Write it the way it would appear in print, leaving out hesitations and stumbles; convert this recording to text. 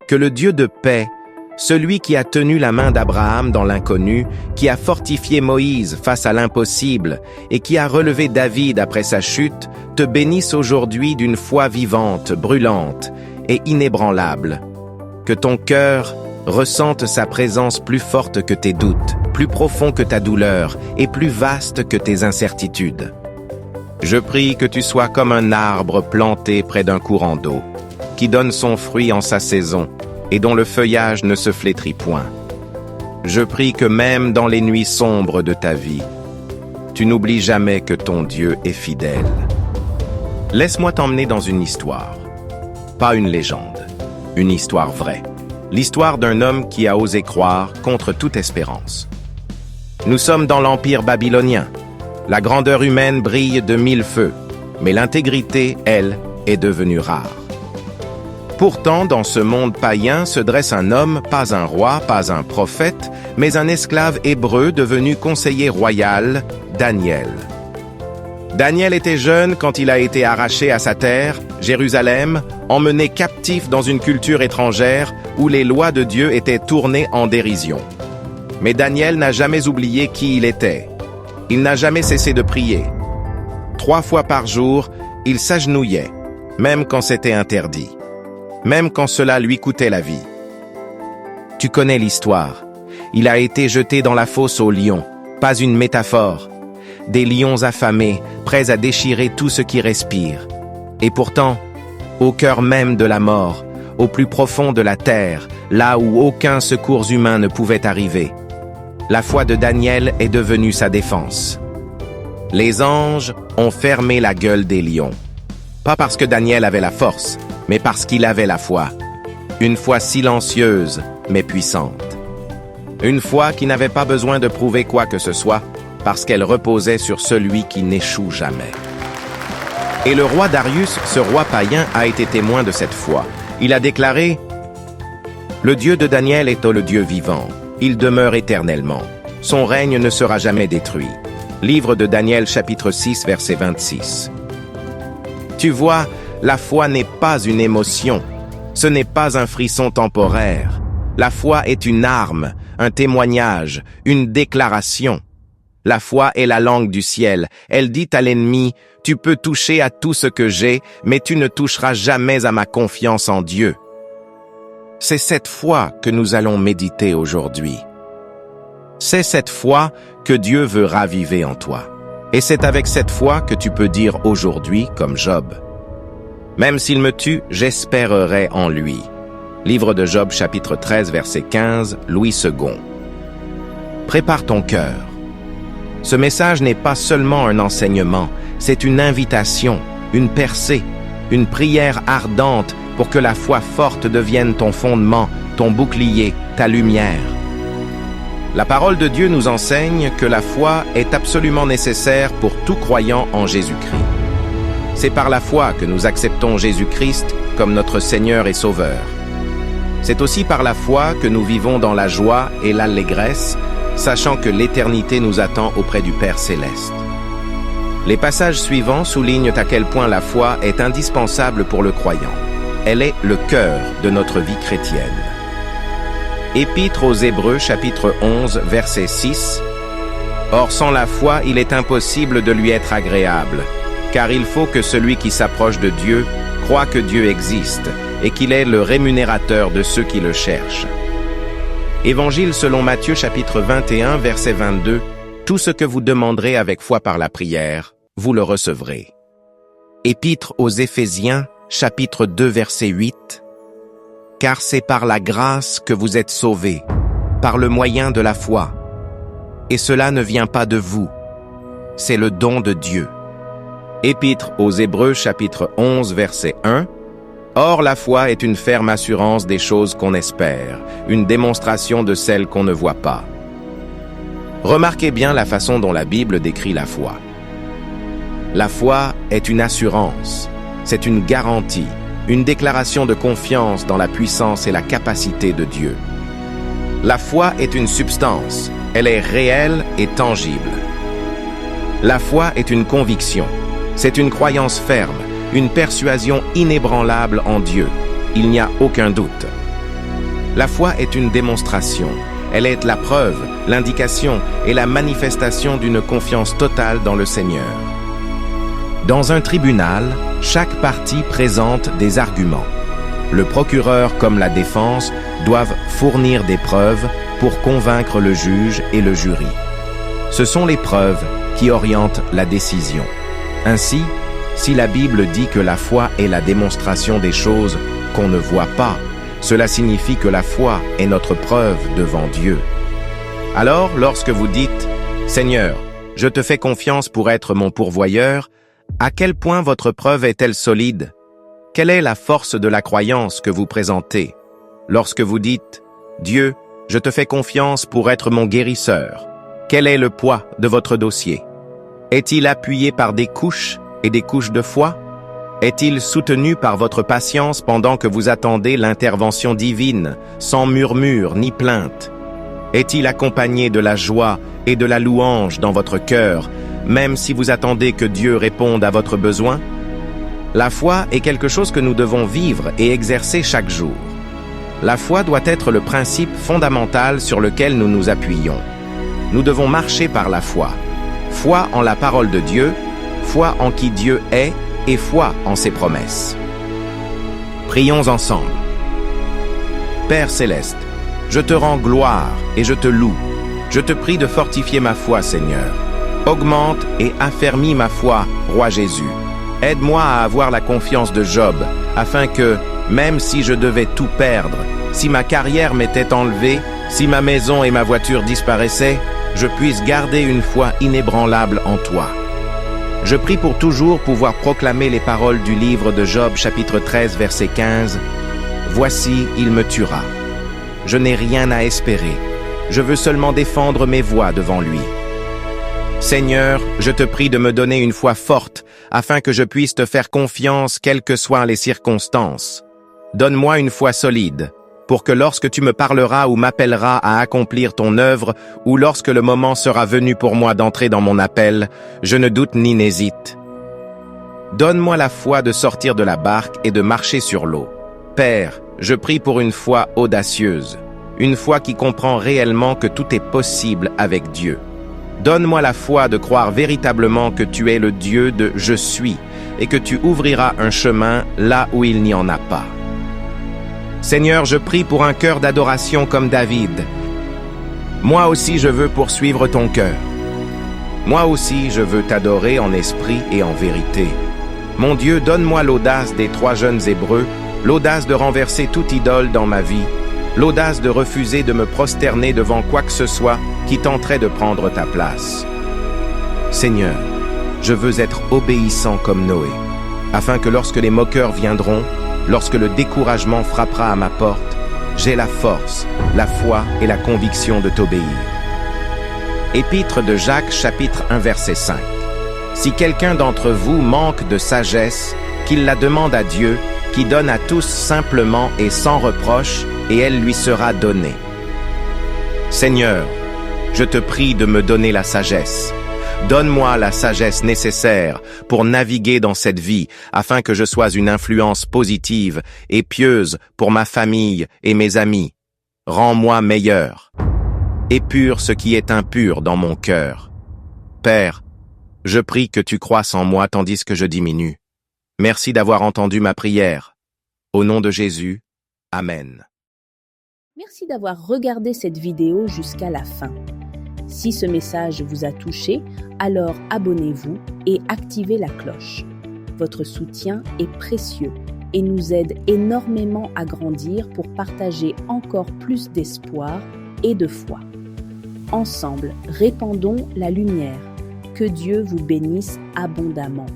que le Dieu de paix, celui qui a tenu la main d'Abraham dans l'inconnu, qui a fortifié Moïse face à l'impossible et qui a relevé David après sa chute, te bénisse aujourd'hui d'une foi vivante, brûlante et inébranlable. Que ton cœur ressente sa présence plus forte que tes doutes, plus profond que ta douleur et plus vaste que tes incertitudes. Je prie que tu sois comme un arbre planté près d'un courant d'eau, qui donne son fruit en sa saison et dont le feuillage ne se flétrit point. Je prie que même dans les nuits sombres de ta vie, tu n'oublies jamais que ton Dieu est fidèle. Laisse-moi t'emmener dans une histoire, pas une légende, une histoire vraie. L'histoire d'un homme qui a osé croire contre toute espérance. Nous sommes dans l'Empire babylonien. La grandeur humaine brille de mille feux, mais l'intégrité, elle, est devenue rare. Pourtant, dans ce monde païen se dresse un homme, pas un roi, pas un prophète, mais un esclave hébreu devenu conseiller royal, Daniel. Daniel était jeune quand il a été arraché à sa terre, Jérusalem, emmené captif dans une culture étrangère où les lois de Dieu étaient tournées en dérision. Mais Daniel n'a jamais oublié qui il était. Il n'a jamais cessé de prier. 3 fois par jour, il s'agenouillait, même quand c'était interdit, même quand cela lui coûtait la vie. Tu connais l'histoire. Il a été jeté dans la fosse aux lions, pas une métaphore. Des lions affamés, prêts à déchirer tout ce qui respire. Et pourtant, au cœur même de la mort, au plus profond de la terre, là où aucun secours humain ne pouvait arriver, la foi de Daniel est devenue sa défense. Les anges ont fermé la gueule des lions. Pas parce que Daniel avait la force, mais parce qu'il avait la foi. Une foi silencieuse, mais puissante. Une foi qui n'avait pas besoin de prouver quoi que ce soit, parce qu'elle reposait sur celui qui n'échoue jamais. Et le roi Darius, ce roi païen, a été témoin de cette foi. Il a déclaré « Le Dieu de Daniel est le Dieu vivant. Il demeure éternellement. Son règne ne sera jamais détruit. » Livre de Daniel, chapitre 6, verset 26. Tu vois, la foi n'est pas une émotion. Ce n'est pas un frisson temporaire. La foi est une arme, un témoignage, une déclaration. La foi est la langue du ciel. Elle dit à l'ennemi, « Tu peux toucher à tout ce que j'ai, mais tu ne toucheras jamais à ma confiance en Dieu. » C'est cette foi que nous allons méditer aujourd'hui. C'est cette foi que Dieu veut raviver en toi. Et c'est avec cette foi que tu peux dire aujourd'hui, comme Job, « Même s'il me tue, j'espérerai en lui. » Livre de Job, chapitre 13, verset 15, Louis II. Prépare ton cœur. Ce message n'est pas seulement un enseignement, c'est une invitation, une percée, une prière ardente pour que la foi forte devienne ton fondement, ton bouclier, ta lumière. La parole de Dieu nous enseigne que la foi est absolument nécessaire pour tout croyant en Jésus-Christ. C'est par la foi que nous acceptons Jésus-Christ comme notre Seigneur et Sauveur. C'est aussi par la foi que nous vivons dans la joie et l'allégresse, sachant que l'éternité nous attend auprès du Père Céleste. Les passages suivants soulignent à quel point la foi est indispensable pour le croyant. Elle est le cœur de notre vie chrétienne. Épître aux Hébreux, chapitre 11, verset 6. « Or sans la foi, il est impossible de lui être agréable, car il faut que celui qui s'approche de Dieu croit que Dieu existe et qu'il est le rémunérateur de ceux qui le cherchent. » Évangile selon Matthieu, chapitre 21, verset 22. « Tout ce que vous demanderez avec foi par la prière, vous le recevrez. » Épître aux Éphésiens, chapitre 2, verset 8. « Car c'est par la grâce que vous êtes sauvés, par le moyen de la foi. Et cela ne vient pas de vous, c'est le don de Dieu. » Épître aux Hébreux, chapitre 11, verset 1. « Or la foi est une ferme assurance des choses qu'on espère, une démonstration de celles qu'on ne voit pas. » Remarquez bien la façon dont la Bible décrit la foi. La foi est une assurance, c'est une garantie, une déclaration de confiance dans la puissance et la capacité de Dieu. La foi est une substance, elle est réelle et tangible. La foi est une conviction, c'est une croyance ferme, une persuasion inébranlable en Dieu. Il n'y a aucun doute. La foi est une démonstration. Elle est la preuve, l'indication et la manifestation d'une confiance totale dans le Seigneur. Dans un tribunal, chaque partie présente des arguments. Le procureur comme la défense doivent fournir des preuves pour convaincre le juge et le jury. Ce sont les preuves qui orientent la décision. Ainsi, si la Bible dit que la foi est la démonstration des choses qu'on ne voit pas, cela signifie que la foi est notre preuve devant Dieu. Alors, lorsque vous dites « Seigneur, je te fais confiance pour être mon pourvoyeur », à quel point votre preuve est-elle solide? Quelle est la force de la croyance que vous présentez? Lorsque vous dites « Dieu, je te fais confiance pour être mon guérisseur », quel est le poids de votre dossier? Est-il appuyé par des couches et des couches de foi? Est-il soutenu par votre patience pendant que vous attendez l'intervention divine, sans murmure ni plainte? Est-il accompagné de la joie et de la louange dans votre cœur, même si vous attendez que Dieu réponde à votre besoin? La foi est quelque chose que nous devons vivre et exercer chaque jour. La foi doit être le principe fondamental sur lequel nous nous appuyons. Nous devons marcher par la foi. Foi en la parole de Dieu, foi en qui Dieu est et foi en ses promesses. Prions ensemble. Père céleste, je te rends gloire et je te loue. Je te prie de fortifier ma foi, Seigneur. Augmente et affermis ma foi, Roi Jésus. Aide-moi à avoir la confiance de Job, afin que, même si je devais tout perdre, si ma carrière m'était enlevée, si ma maison et ma voiture disparaissaient, je puisse garder une foi inébranlable en toi. Je prie pour toujours pouvoir proclamer les paroles du livre de Job, chapitre 13, verset 15. « Voici, il me tuera. Je n'ai rien à espérer. Je veux seulement défendre mes voies devant lui. » Seigneur, je te prie de me donner une foi forte, afin que je puisse te faire confiance quelles que soient les circonstances. Donne-moi une foi solide, pour que lorsque tu me parleras ou m'appelleras à accomplir ton œuvre, ou lorsque le moment sera venu pour moi d'entrer dans mon appel, je ne doute ni n'hésite. Donne-moi la foi de sortir de la barque et de marcher sur l'eau. Père, je prie pour une foi audacieuse, une foi qui comprend réellement que tout est possible avec Dieu. Donne-moi la foi de croire véritablement que tu es le Dieu de « je suis » et que tu ouvriras un chemin là où il n'y en a pas. Seigneur, je prie pour un cœur d'adoration comme David. Moi aussi, je veux poursuivre ton cœur. Moi aussi, je veux t'adorer en esprit et en vérité. Mon Dieu, donne-moi l'audace des 3 jeunes Hébreux, l'audace de renverser toute idole dans ma vie, l'audace de refuser de me prosterner devant quoi que ce soit qui tenterait de prendre ta place. Seigneur, je veux être obéissant comme Noé, afin que lorsque les moqueurs viendront, lorsque le découragement frappera à ma porte, j'ai la force, la foi et la conviction de t'obéir. Épître de Jacques, chapitre 1, verset 5. Si quelqu'un d'entre vous manque de sagesse, qu'il la demande à Dieu, qui donne à tous simplement et sans reproche, et elle lui sera donnée. Seigneur, je te prie de me donner la sagesse. Donne-moi la sagesse nécessaire pour naviguer dans cette vie, afin que je sois une influence positive et pieuse pour ma famille et mes amis. Rends-moi meilleur. Épure ce qui est impur dans mon cœur. Père, je prie que tu croisses en moi tandis que je diminue. Merci d'avoir entendu ma prière. Au nom de Jésus, Amen. Merci d'avoir regardé cette vidéo jusqu'à la fin. Si ce message vous a touché, alors abonnez-vous et activez la cloche. Votre soutien est précieux et nous aide énormément à grandir pour partager encore plus d'espoir et de foi. Ensemble, répandons la lumière. Que Dieu vous bénisse abondamment.